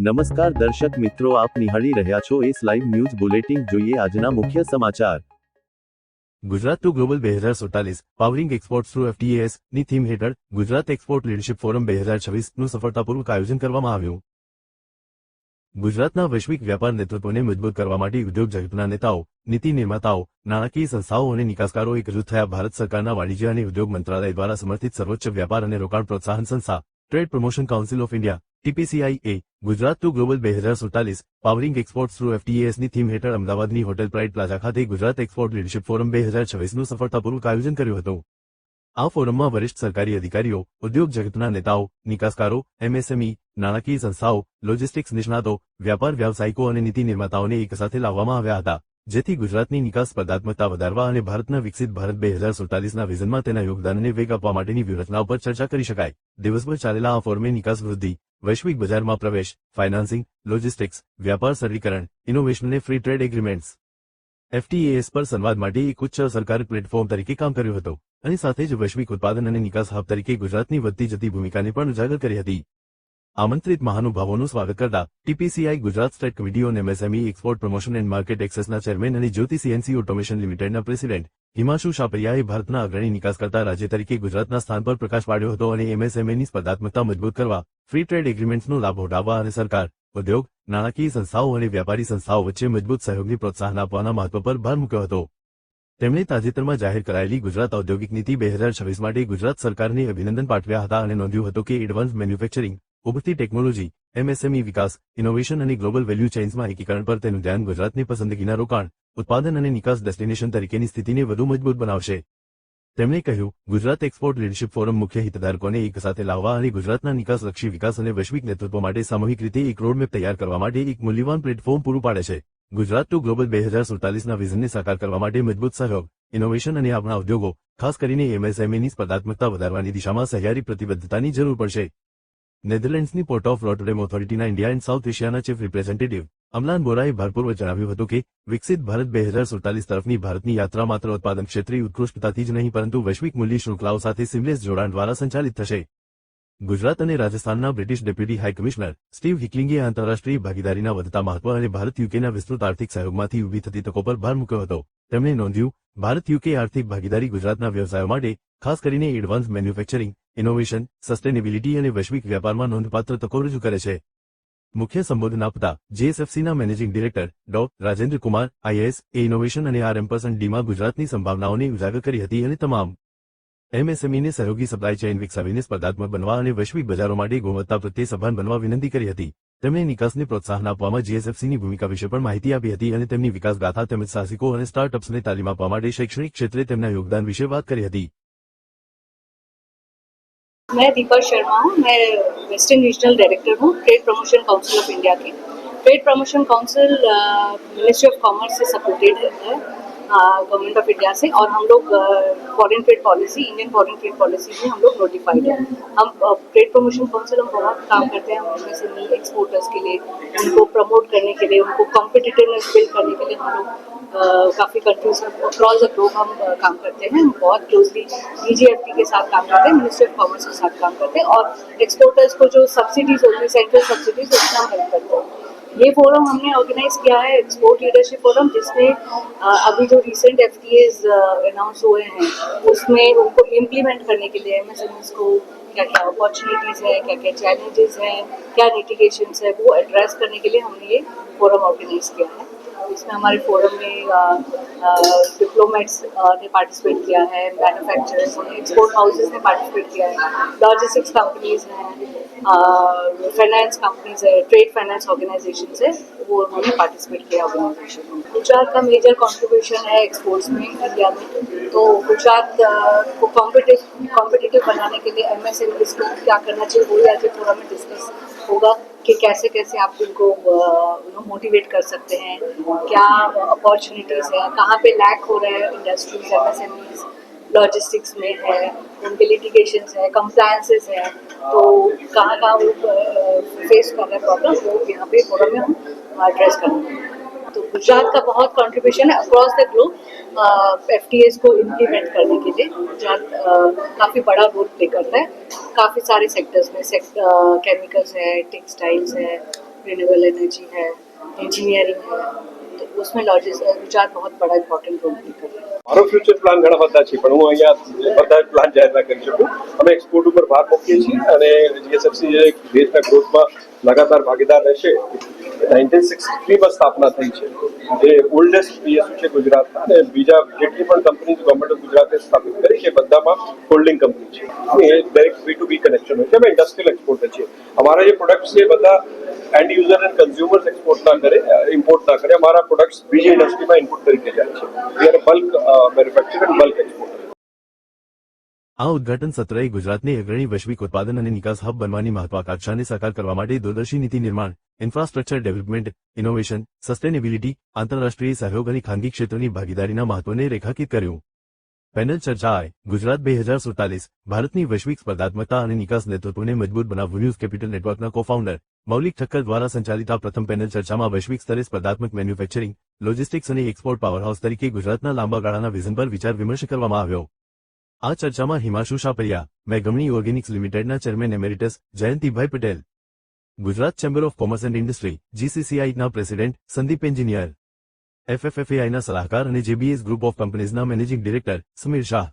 નમસ્કાર દર્શક મિત્રો, આપ નિહાળી રહ્યા છો એસ લાઈવ ન્યૂઝ બુલેટિન. જોઈએ આજના મુખ્ય સમાચાર. Gujarat two global 2047 powering exports through FTAs ની થીમ હેઠળ ગુજરાત એક્સપોર્ટ લીડરશિપ ફોરમ 2026નું સફળતાપૂર્વક આયોજન કરવામાં આવ્યું. ગુજરાતના વૈશ્વિક વ્યાપાર નેતૃત્વને મજબૂત કરવા માટે ઉદ્યોગ જગતના નેતાઓ, નીતિ નિર્માતાઓ, નાણાકીય સંસ્થાઓ અને નિકાસકારો એકજૂથ થયા. ભારત સરકારના વાણિજ્ય અને ઉદ્યોગ મંત્રાલય દ્વારા સમર્થિત સર્વોચ્ચ વ્યાપાર અને રોકાણ પ્રોત્સાહન સંસ્થા trade promotion council of India TPCIA Gujarat two global 2047 powering exports through FTAs ની થીમ હેઠળ અમદાવાદની હોટેલ પ્રાઇડ પ્લાઝા ખાતે ગુજરાત એક્સપોર્ટ લીડરશિપ ફોરમ 2026નું સફળતાપૂર્વક આયોજન કર્યું હતું. આ ફોરમમાં વરિષ્ઠ સરકારી અધિકારીઓ, ઉદ્યોગ જગતના નેતાઓ, નિકાસકારો, MSME, નાણાકીય સંસ્થાઓ, લોજિસ્ટિક્સ નિષ્ણાતો, વ્યાપાર વ્યવસાયિકો અને નીતિ નિર્માતાઓને એકસાથે લાવવામાં આવ્યા હતા, જેથી ગુજરાતની નિકાસ સ્પર્ધાત્મકતા વધારવા અને ભારતના વિકસિત ભારત 2047ના વિઝનમાં તેના યોગદાનને વેગ આપવા માટેની વ્યૂહરચનાઓ પર ચર્ચા કરી શકાય. દિવસભર ચાલેલા આ ફોરમે નિકાસ વૃદ્ધિ, વૈશ્વિક બજારમાં પ્રવેશ, ફાઇનાન્સિંગ, લોજિસ્ટિક્સ, વ્યાપાર સરળીકરણ, ઇનોવેશન અને ફ્રી ટ્રેડ એગ્રીમેન્ટ્સ FTAs પર સંવાદ માટે એક ઉચ્ચ અસરકારક પ્લેટફોર્મ તરીકે કામ કર્યું હતું અને સાથે જ વૈશ્વિક ઉત્પાદન અને નિકાસ હબ તરીકે ગુજરાતની વધતી જતી ભૂમિકાને પણ ઉજાગર કરી હતી. આમંત્રિત મહાનુભાવોનું સ્વાગત કરતા TPCI Gujarat state committee on MSME export promotion and market એક્સેસના ચેરમેન અને જ્યોતિ CNC ઓટોમેશન લિમિટેડના પ્રેસિડેન્ટ હિમાંશુ શાપરિયાએ ભારતના અગ્રણી નિકાસકર્તા રાજ્ય તરીકે ગુજરાતના સ્થાન પર પ્રકાશ પાડ્યો હતો અને MSMEની સ્પર્ધાત્મકતા મજબૂત કરવા, ફ્રી ટ્રેડ એગ્રીમેન્ટ્સનો લાભ ઉઠાવવા અને સરકાર, ઉદ્યોગ, નાણાકીય સંસ્થાઓ અને વ્યાપારી સંસ્થાઓ વચ્ચે મજબૂત સહયોગને પ્રોત્સાહન આપવાના મહત્વ પર ભાર મૂક્યો હતો. તેમણે તાજેતરમાં જાહેર કરાયેલી ગુજરાત ઔદ્યોગિક નીતિ 2026 માટે ગુજરાત સરકારને અભિનંદન પાઠવ્યા હતા અને નોંધ્યું હતું કે એડવાન્સ મેન્યુફેક્ચરિંગ, ઉભરતી ટેકનોલોજી, MSME વિકાસ, ઇનોવેશન અને ગ્લોબલ વેલ્યુ ચેઇન્સમાં એકીકરણ પર તેનું ધ્યાન ગુજરાતની પસંદગીના રોકાણ, ઉત્પાદન અને નિકાસ ડેસ્ટિનેશન તરીકેની સ્થિતિને વધુ મજબૂત બનાવશે. તેમણે કહ્યું, ગુજરાત એક્સપોર્ટ લીડરશિપ ફોરમ મુખ્ય હિતધારકોને એકસાથે લાવવા અને ગુજરાતના નિકાસલક્ષી વિકાસ અને વૈશ્વિક નેતૃત્વ માટે સામૂહિક રીતે એક રોડમેપ તૈયાર કરવા માટે એક મૂલ્યવાન પ્લેટફોર્મ પૂરું પાડે છે. ગુજરાત ટુ ગ્લોબલ 2047ના વિઝનને સાકાર કરવા માટે મજબૂત સહયોગ, ઇનોવેશન અને આપણા ઉદ્યોગો, ખાસ કરીને MSMEની સ્પર્ધાત્મકતા વધારવાની દિશામાં સહિયારી પ્રતિબદ્ધતાની જરૂર પડશે. નેધરલેન્ડ્સની પોર્ટ ઓફ રોટરડેમ ઓથોરિટીના ઇન્ડિયા એન્ડ સાઉથ એશિયાના ચીફ રિપ્રેઝેન્ટેટિવ અમલાન બોરાએ ભારપૂર્વક જણાવ્યું હતું કે વિકસિત ભારત 2047 તરફની ભારતની યાત્રા માત્ર ઉત્પાદન ક્ષેત્રે ઉત્કૃષ્ટતાથી જ નહીં પરંતુ વૈશ્વિક મૂલ્ય શૃંખલાઓ સાથે સિમલેસ જોડાણ દ્વારા સંચાલિત થશે. ગુજરાત અને રાજસ્થાનના British deputy high commissioner Steve હિકલિંગે આંતરરાષ્ટ્રીય ભાગીદારીના વધતા મહત્વ અને ભારત યુકેના વિસ્તૃત આર્થિક સહયોગમાંથી ઊભી થતી તકો પર ભાર મૂક્યો હતો. તેમણે નોંધ્યું, ભારત યુકે આર્થિક ભાગીદારી ગુજરાતના વ્યવસાયો માટે, ખાસ કરીને એડવાન્સ મેન્યુફેક્ચરિંગ, ઇનોવેશન, સસ્ટેનેબિલિટી અને વૈશ્વિક વ્યાપારમાં નોંધપાત્ર તકો રજૂ કરે છે. મુખ્ય સંબોધન આપતા JSFCના મેનેજિંગ ડિરેક્ટર ડો. રાજેન્દ્ર કુમાર IAS ઇનોવેશન અને R&Dમાં ગુજરાતની સંભાવનાઓને ઉજાગર કરી હતી અને તમામ MSMEને સહયોગી સપ્લાય ચેઇન વિકસાવીને સ્પર્ધાત્મક બનવા અને વૈશ્વિક બજારો માટે ગુણવત્તા પ્રત્યે સભાન બનવા વિનંતી કરી હતી. તેમણે નિકાસને પ્રોત્સાહન આપવામાં JSFCની ભૂમિકા વિશે પણ માહિતી આપી હતી અને તેમની વિકાસ ગાથા તેમજ સાહસિકો અને સ્ટાર્ટઅપ્સને તાલીમ આપવા માટે શૈક્ષણિક ક્ષેત્રે તેમના યોગદાન વિશે વાત કરી હતી. मैं दीपा शर्मा हूँ. मैं वेस्टर्न रीजनल डायरेक्टर हूँ trade promotion council of India की. Trade promotion council ministry of commerce से सपोर्टेड है गवर्नमेंट ऑफ इंडिया से, और हम लोग foreign trade policy, Indian foreign trade policy में हम लोग नोटिफाइड है. हम ट्रेड प्रमोशन काउंसिल हम बहुत काम करते हैं हम MSME एक्सपोर्टर्स के लिए, उनको प्रमोट करने के लिए, उनको कॉम्पिटिटिवनेस बिल्ड करने के लिए हम लोग काफ़ी कंट्रीज अक्रॉस द ग्लोब हम काम करते हैं. हम बहुत क्लोजली DGFT के साथ काम करते हैं, मिनिस्ट्री ऑफ कॉमर्स के साथ काम करते हैं, और एक्सपोर्टर्स को जो सब्सिडीज होती है, सेंट्रल सब्सिडीज, उसमें हम हेल्प करते हैं. ये फोरम हमने ऑर्गेनाइज किया है, एक्सपोर्ट लीडरशिप फोरम, जिसमें अभी जो रिसेंट FTAs अनाउंस हुए हैं उसमें उनको इम्प्लीमेंट करने के लिए MSMEs को क्या क्या अपॉर्चुनिटीज़ है, क्या क्या चैलेंजेस हैं, क्या लिटिगेशंस है, वो एड्रेस करने के लिए हमने ये फोरम ऑर्गेनाइज किया है. इसमें हमारे फोरम में डिप्लोमेट्स ने पार्टिसिपेट किया है, मैन्युफैक्चरर्स ने, एक्सपोर्ट हाउसेस ने पार्टिसिपेट किया है, लॉजिस्टिक्स कंपनीज हैं, फाइनेंस कंपनीज है, ट्रेड फाइनेंस ऑर्गेनाइजेशंस है, वो उन्होंने पार्टिसिपेट किया ऑर्गेनाइजेशन में. गुजरात का मेजर कंट्रीब्यूशन है एक्सपोर्ट्स में इंडिया में, तो गुजरात को कॉम्पिटिटिव बनाने के लिए MSMEs को क्या करना चाहिए वो आज फोरम में डिस्कस होगा कि कैसे कैसे आप इनको मोटिवेट कर सकते हैं, क्या अपॉर्चुनिटीज़ हैं, कहाँ पे लैक हो रहे हैं इंडस्ट्रीज, MSMEs लॉजिस्टिक्स में है, उनके लिटिगेशंस है, कंप्लायंसेस है, तो कहाँ कहाँ वो फेस कर रहे हैं प्रॉब्लम, वो यहाँ पे फोरम में हम एड्रेस करेंगे. तो गुजरात का बहुत कंट्रीब्यूशन है अक्रॉस द ग्लोब FTAs को इम्प्लीमेंट करने के लिए. गुजरात काफ़ी बड़ा रोल प्ले करता है काफ़ी सारे सेक्टर्स में, केमिकल्स है, टेक्सटाइल्स है, रिन्यूएबल एनर्जी है, इंजीनियरिंग है, तो उसमें गुजरात बहुत बड़ा इम्पोर्टेंट रोल प्ले कर रहा है. મારો ફ્યુચર પ્લાન ઘણા બધા છે, પણ હું અહીંયા બધા જ પ્લાન જાહેર ના કરી શકું. અમે એક્સપોર્ટ ઉપર ભાર મૂકીએ છીએ અને જીએસએફસી જે દેશના ગ્રોથમાં લગાતાર ભાગીદાર રહેશે. 1963માં સ્થાપના થઈ છે, જે ઓલ્ડેસ્ટ પીએસયુ છે ગુજરાતના, અને બીજા જેટલી પણ કંપની ગવર્મેન્ટ ઓફ ગુજરાતે સ્થાપિત કરી છે બધામાં હોલ્ડિંગ કંપની છે. એ દરેક B2B કનેક્શન હોય છે. અમે ઇન્ડસ્ટ્રીયલ એક્સપોર્ટર છીએ. અમારા જે પ્રોડક્ટ્સ છે બધા and user and consumers export ના કરે, ઇમ્પોર્ટ ના કરે. અમારા પ્રોડક્ટ્સ બીજી ઇન્ડસ્ટ્રીમાં ઇનપુટ તરીકે જાય છે. We are bulk manufacture and bulk exporter. આ ઉદ્ઘાટન સત્રએ ગુજરાતને અગ્રણી વૈશ્વિક ઉત્પાદન અને નિકાસ હબ બનવાની મહત્વાકાંક્ષાને સાકાર કરવા માટે દૂરદર્શી નીતિ નિર્માણ, ઇન્ફ્રાસ્ટ્રક્ચર ડેવલપમેન્ટ, ઇનોવેશન, સસ્ટેનેબિલિટી, આંતરરાષ્ટ્રીય સહયોગ અને ખાનગી ક્ષેત્રોની ભાગીદારીના મહત્વને રેખાંકિત કર્યું. પેનલ ચર્ચાએ ગુજરાત 2047 ભારતની વૈશ્વિક સ્પર્ધાત્મકતા અને નિકાસ નેતૃત્વને મજબૂત બનાવવું. ન્યૂઝ કેપિટલ નેટવર્કના કોફાઉન્ડર મૌલિક ઠક્કર દ્વારા સંચાલિત આ પ્રથમ પેનલ ચર્ચામાં વૈશ્વિક સ્તરે સ્પર્ધાત્મક મેન્યુફેક્ચરિંગ, લોજિસ્ટિક્સ અને એક્સપોર્ટ પાવરહાઉસ તરીકે ગુજરાતના લાંબા ગાળાના વિઝન પર વિચાર વિમર્શ કરવામાં આવ્યો. આ ચર્ચામાં હિમાંશુ શાપરિયા, મેઘમણી ઓર્ગેનિક્સ લિમિટેડના chairman emeritus Jayantibhai Patel, Gujarat chamber of commerce and industry GCCIના પ્રેસિડેન્ટ સંદીપ એન્જિનિયર, FFFAIના સલાહકાર અને JBS ગ્રુપ ઓફ કંપનીઝના મેનેજિંગ ડિરેક્ટર સમીર શાહ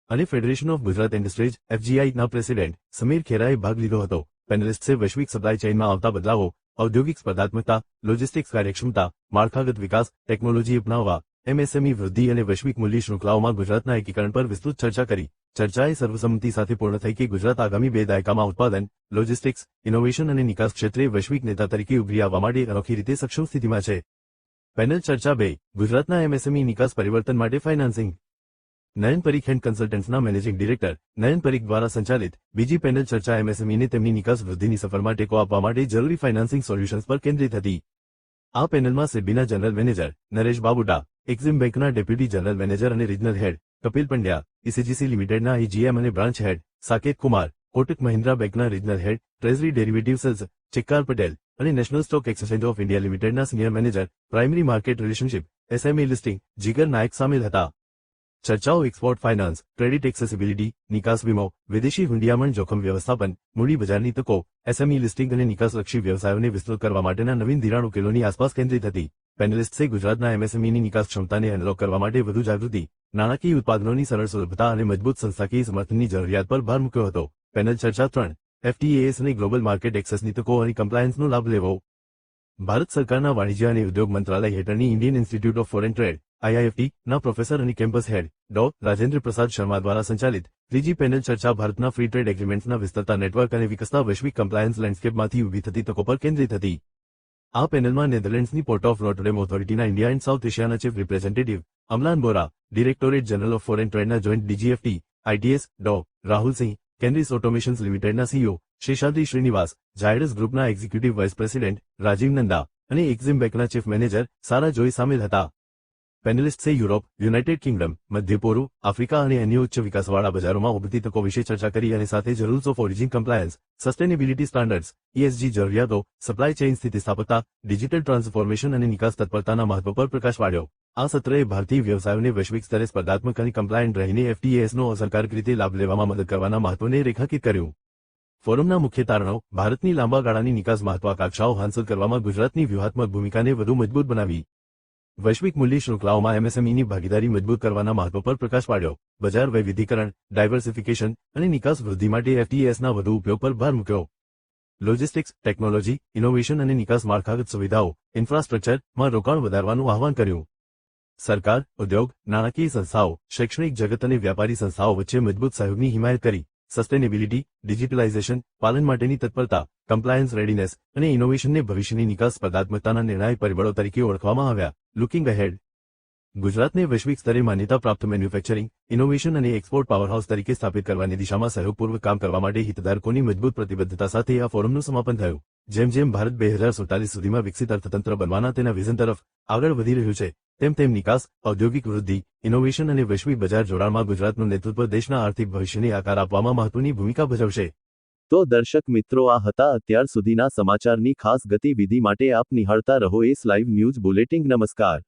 અને ફેડરેશન ઓફ ગુજરાત ઇન્ડસ્ટ્રીઝ FGIના પ્રેસિડેન્ટ સમીર ખેરાએ ભાગ લીધો હતો. પેનલિસ્ટ્સે વૈશ્વિક સપ્લાય ચેઇનમાં આવતા બદલાવો, ઔદ્યોગિક સ્પર્ધાત્મકતા, લોજિસ્ટિક્સ કાર્યક્ષમતા, માળખાગત વિકાસ, ટેકનોલોજી અપનાવવા, MSME વૃદ્ધિ અને વૈશ્વિક મૂલ્ય શૃંખલાઓમાં ગુજરાતના એકીકરણ પર વિસ્તૃત ચર્ચા કરી. ચર્ચાએ સર્વસંમતિ સાથે પૂર્ણ થઈ કે ગુજરાત આગામી 2 દાયકામાં ઉત્પાદન, લોજિસ્ટિક્સ, ઇનોવેશન અને નિકાસ ક્ષેત્રે વૈશ્વિક નેતા તરીકે ઉભરી આવવા માટે અનોખી રીતે સક્ષમ સ્થિતિમાં છે. પેનલ ચર્ચા 2 ગુજરાતના MSME નિકાસ પરિવર્તન માટે ફાઇનાન્સિંગ. નયન પરીખ એન્ડ કન્સલ્ટન્ટ્સના મેનેજિંગ ડિરેક્ટર નયન પરીખ દ્વારા સંચાલિત બીજી પેનલ ચર્ચા MSMEને તેમની નિકાસ વૃદ્ધિની સફરમાં ટેકો આપવા માટે જરૂરી ફાઇનાન્સિંગ સોલ્યુશન્સ પર કેન્દ્રિત હતી. આ પેનલમાં સેબીના general manager Naresh Babuta, exim બેંકના ડેપ્યુટી જનરલ મેનેજર અને regional head Kapil Pandya, ECGC લિમિટેડના EGM અને બ્રાન્ચ હેડ સાકેત કુમાર, કોટક મહિન્દ્રા બેંકના regional head treasury derivative sales Chikkar Patel અને national stock exchange of India લિમિટેડના senior manager primary market relationship SMA listing Jigar Nayak સામેલ હતા. ચર્ચાઓ એક્સપોર્ટ ફાઇનાન્સ, ક્રેડિટ એક્સેસિબિલિટી, નિકાસ વીમો, વિદેશી હુંડિયામણ જોખમ વ્યવસ્થાપન, મૂડી બજારની તકો, SME લિસ્ટિંગ અને નિકાસલક્ષી વ્યવસાયોને વિસ્તૃત કરવા માટેના નવીન ધિરાણ ઉકેલોની આસપાસ કેન્દ્રિત હતી. પેનલિસ્ટ્સે ગુજરાતના MSMEની નિકાસ ક્ષમતાને અનલોક કરવા માટે વધુ જાગૃતિ, નાણાકીય ઉત્પાદનોની સરળ સુલભતા અને મજબૂત સંસ્થાકીય સમર્થનની જરૂરિયાત પર ભાર મૂક્યો હતો. પેનલ ચર્ચા 3 FTAs અને ગ્લોબલ માર્કેટ એક્સેસની તકો અને કમ્પ્લાયન્સનો લાભ લેવો. ભારત સરકારના વાણિજ્ય અને ઉદ્યોગ મંત્રાલય હેઠળની Indian institute of foreign trade IIFT ના પ્રોફેસર અને કેમ્પસ હેડ ડો. રાજેન્દ્ર પ્રસાદ શર્મા દ્વારા સંચાલિત ત્રીજી પેનલ ચર્ચા ભારતના ફ્રી ટ્રેડ એગ્રીમેન્ટ્સના વિસ્તરતા નેટવર્ક અને વિકસતા વૈશ્વિક કમ્પ્લાયન્સ લેન્ડસ્કેપમાંથી ઊભી થતી તકો પર કેન્દ્રિત હતી. આ પેનલમાં નેધરલેન્ડ્સની પોર્ટ ઓફ રોટરડેમ ઓથોરિટીના ઇન્ડિયા એન્ડ સાઉથ એશિયાના chief representative Amlan Bora, directorate general of foreign ટ્રેડના જોઈન્ટ DGFT ITS ડો. રાહુલ સિંહ, કેન્દ્રીય ઓટોમેશન્સ લિમિટેડના CEO શેષાદ્રી શ્રીનિવાસ, ઝાયડસ ગ્રુપના executive vice president Rajiv Nanda અને એક્ઝિમ બેંકના ચીફ મેનેજર સારા જોઈ સામેલ હતા. પેનલિસ્ટ્સે યુરોપ, યુનાઇટેડ કિંગડમ, મધ્ય પૂર્વ, આફ્રિકા અને અન્ય ઉચ્ચ વિકાસવાળા બજારોમાં ઉભરતી તકો વિશે ચર્ચા કરી અને સાથે જ rules of origin compliance, sustainability standards, ESG જરૂરિયાતો, સપ્લાય ચેઇન સ્થિતિસ્થાપકતા, ડિજિટલ ટ્રાન્સફોર્મેશન અને નિકાસ તત્પરતાના મહત્વ પર પ્રકાશ પાડ્યો. આ સત્રએ ભારતીય વ્યવસાયોને વૈશ્વિક સ્તરે સ્પર્ધાત્મક અને કમ્પ્લાયન્ટ રહીને FTAsનો અસરકારક રીતે લાભ લેવામાં મદદ કરવાના મહત્વને રેખાંકિત કર્યું. ફોરમના મુખ્ય તારણો ભારતની લાંબા ગાળાની નિકાસ મહત્વાકાંક્ષાઓ હાંસલ કરવામાં ગુજરાતની વ્યૂહાત્મક ભૂમિકાને વધુ મજબૂત બનાવી. વૈશ્વિક મૂલ્ય શૃંખલાઓમાં MSMEની ભાગીદારી મજબૂત કરવાના મહત્વ પર પ્રકાશ પાડ્યો. બજાર વૈવિધ્યકરણ, ડાયવર્સિફિકેશન અને નિકાસ વૃદ્ધિ માટે FTAsના વધુ ઉપયોગ પર ભાર મૂક્યો. લોજિસ્ટિક્સ, ટેકનોલોજી, ઇનોવેશન અને નિકાસ માળખાગત સુવિધાઓ, ઇન્ફ્રાસ્ટ્રક્ચરમાં રોકાણ વધારવાનું આહવાન કર્યું. સરકાર, ઉદ્યોગ, નાણાકીય સંસ્થાઓ, શૈક્ષણિક જગત અને વ્યાપારી સંસ્થાઓ વચ્ચે મજબૂત સહયોગની હિમાયત કરી. સસ્ટેનેબિલિટી, ડિજિટલાઇઝેશન, પાલન માટેની તત્પરતા, કમ્પ્લાયન્સ રેડીનેસ અને ઇનોવેશનને ભવિષ્યની નિકાસ સ્પર્ધાત્મકતાના નિર્ણાયક પરિબળો તરીકે ઓળખવામાં આવ્યા. લુકિંગ અહેડ ગુજરાતને વૈશ્વિક સ્તરે માન્યતા પ્રાપ્ત મેન્યુફેક્ચરિંગ, ઇનોવેશન અને એક્સપોર્ટ પાવરહાઉસ તરીકે સ્થાપિત કરવાની દિશામાં સહયોગપૂર્વક કામ કરવા માટે હિતધારકોની મજબૂત પ્રતિબદ્ધતા સાથે આ ફોરમનું સમાપન થયું. જેમ જેમ ભારત 2047 સુધીમાં વિકસિત અર્થતંત્ર બનવાના તેના વિઝન તરફ આગળ વધી રહ્યું છે, તેમ તેમ નિકાસ, ઔદ્યોગિક વૃદ્ધિ, ઇનોવેશન અને વૈશ્વિક બજાર જોડાણમાં ગુજરાતનું નેતૃત્વ દેશના આર્થિક ભવિષ્યને આકાર આપવામાં મહત્વની ભૂમિકા ભજવશે. તો દર્શક મિત્રો, આ હતા અત્યાર સુધીના સમાચારની ખાસ ગતિવિધિ માટે આપ નિહાળતા રહો એસ લાઈવ ન્યૂઝ બુલેટિન. નમસ્કાર.